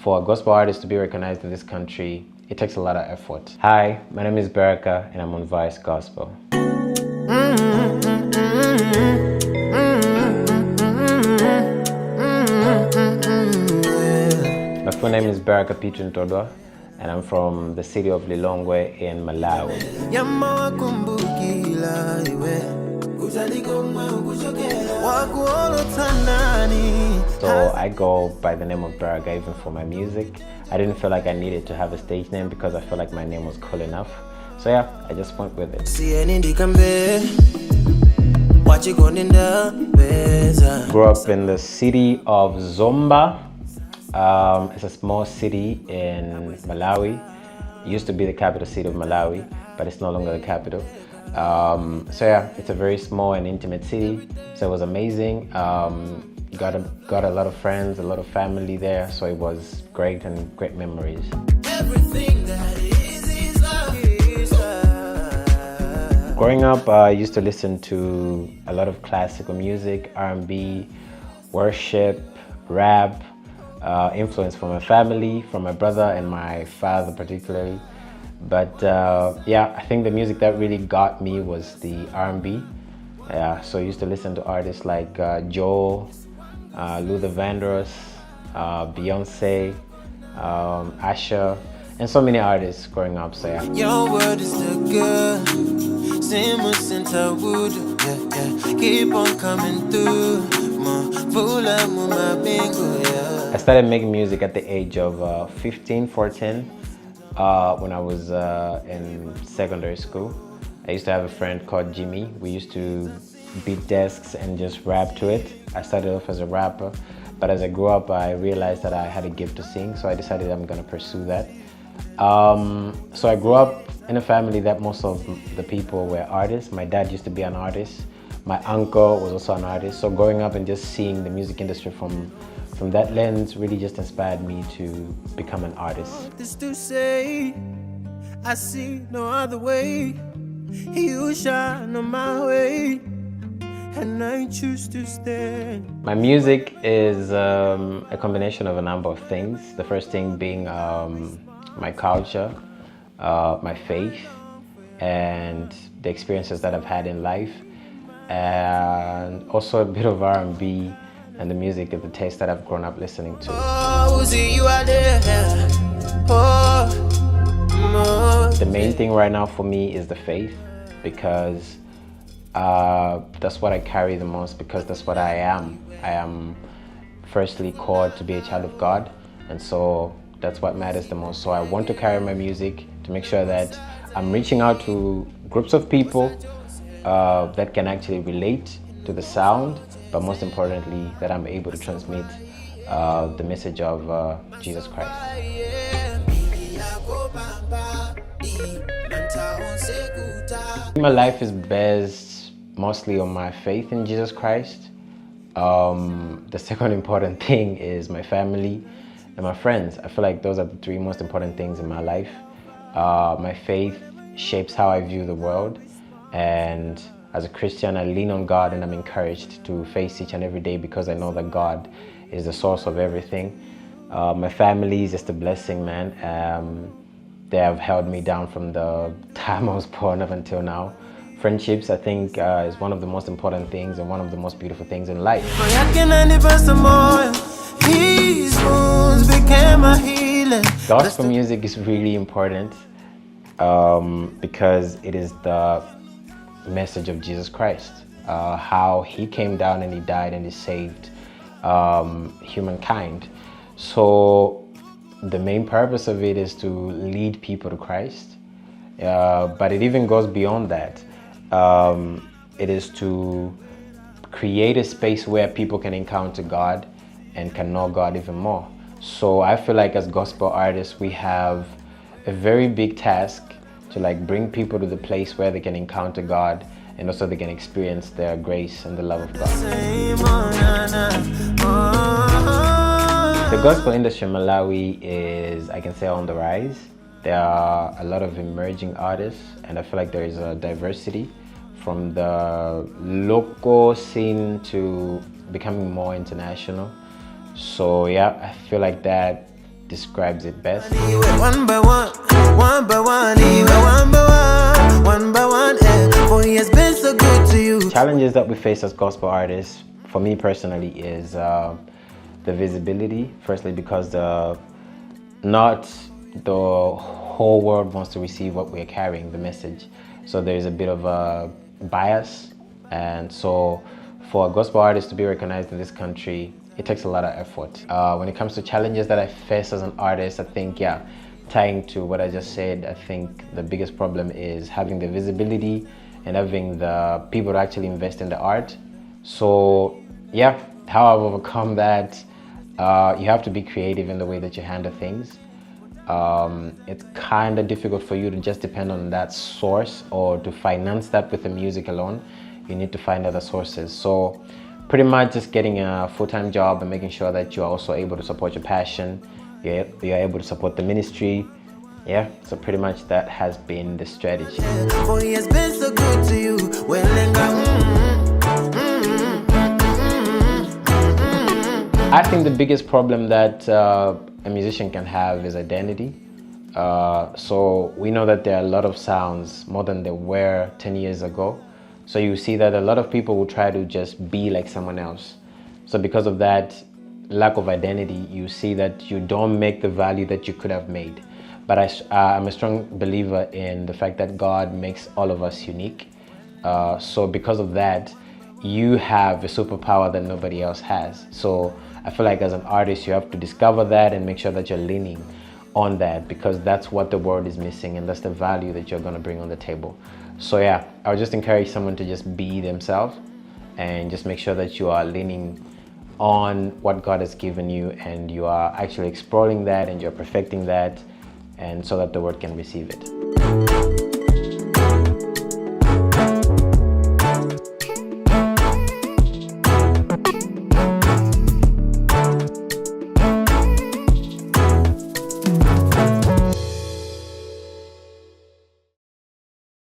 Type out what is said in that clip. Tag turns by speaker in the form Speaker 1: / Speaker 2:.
Speaker 1: For a gospel artist to be recognized in this country, it takes a lot of effort. Hi, my name is Beracah and I'm on VOYCE Gospel. My full name is Beracah Todwa, and I'm from the city of Lilongwe in Malawi. So I go by the name of Beracah even for my music. I didn't feel like I needed to have a stage name because I felt like my name was cool enough. So yeah, I just went with it. Grew up in the city of Zomba. It's a small city in Malawi. It used to be the capital city of Malawi, but it's no longer the capital. So yeah, it's a very small and intimate city. So it was amazing. Got a lot of friends, a lot of family there. So it was great and great memories. Everything that is love. Growing up, I used to listen to a lot of classical music, R&B, worship, rap. Influence from my family, from my brother and my father particularly. But yeah, I think the music that really got me was the R&B. So I used to listen to artists like Joel, Luther Vandross, Beyonce, Asher, and so many artists growing up. So yeah. Your word is the good, same as Santa wood, yeah. Keep on coming through. I started making music at the age of 14 when I was in secondary school. I used to have a friend called Jimmy. We used to beat desks and just rap to it. I started off as a rapper, but as I grew up, I realized that I had a gift to sing, so I decided I'm gonna pursue that. So I grew up in a family that most of the people were artists. My dad used to be an artist. My uncle was also an artist, so growing up and just seeing the music industry from that lens really just inspired me to become an artist. This to say, I see no other way. You shine on my way, and I choose to stand. My music is a combination of a number of things. The first thing being my culture, my faith, and the experiences that I've had in life. And also a bit of R&B and the music and the taste that I've grown up listening to. The main thing right now for me is the faith, because that's what I carry the most, because that's what I am. I am firstly called to be a child of God, and so that's what matters the most. So I want to carry my music to make sure that I'm reaching out to groups of people that can actually relate to the sound, but most importantly, that I'm able to transmit the message of Jesus Christ. My life is based mostly on my faith in Jesus Christ. The second important thing is my family and my friends. I feel like those are the three most important things in my life. My faith shapes how I view the world. And as a Christian, I lean on God and I'm encouraged to face each and every day because I know that God is the source of everything. My family is just a blessing, man. They have held me down from the time I was born up until now. Friendships, I think, is one of the most important things and one of the most beautiful things in life. Gospel music is really important because it is the message of Jesus Christ, how he came down and he died and he saved humankind. So the main purpose of it is to lead people to Christ, but it even goes beyond that. It is to create a space where people can encounter God and can know God even more. So I feel like as gospel artists, we have a very big task to bring people to the place where they can encounter God and also they can experience their grace and the love of God. The gospel industry in Malawi is, I can say, on the rise. There are a lot of emerging artists and I feel like there is a diversity from the local scene to becoming more international. So yeah, I feel like that describes it best.
Speaker 2: One by one, one by one, one by one, for He has been so good to you.
Speaker 1: Challenges that we face as gospel artists, for me personally, is the visibility. Firstly, because not the whole world wants to receive what we're carrying, the message. So there's a bit of a bias, and so for a gospel artist to be recognized in this country, it takes a lot of effort. When it comes to challenges that I face as an artist, I think, yeah, tying to what I just said, I think the biggest problem is having the visibility and having the people to actually invest in the art. So yeah, how I've overcome that, you have to be creative in the way that you handle things. It's kind of difficult for you to just depend on that source or to finance that with the music alone. You need to find other sources. So pretty much just getting a full-time job and making sure that you are also able to support your passion. You're able to support the ministry. Yeah, so pretty much that has been the strategy.
Speaker 2: For He has been so good to you.
Speaker 1: I think the biggest problem that a musician can have is identity. So we know that there are a lot of sounds, more than there were 10 years ago. So you see that a lot of people will try to just be like someone else. So because of that lack of identity, you see that you don't make the value that you could have made. But I'm a strong believer in the fact that God makes all of us unique. So because of that, you have a superpower that nobody else has. So I feel like as an artist, you have to discover that and make sure that you're leaning on that, because that's what the world is missing and that's the value that you're going to bring on the table. So yeah, I would just encourage someone to just be themselves and just make sure that you are leaning on what God has given you and you are actually exploring that and you're perfecting that, and so that the world can receive it.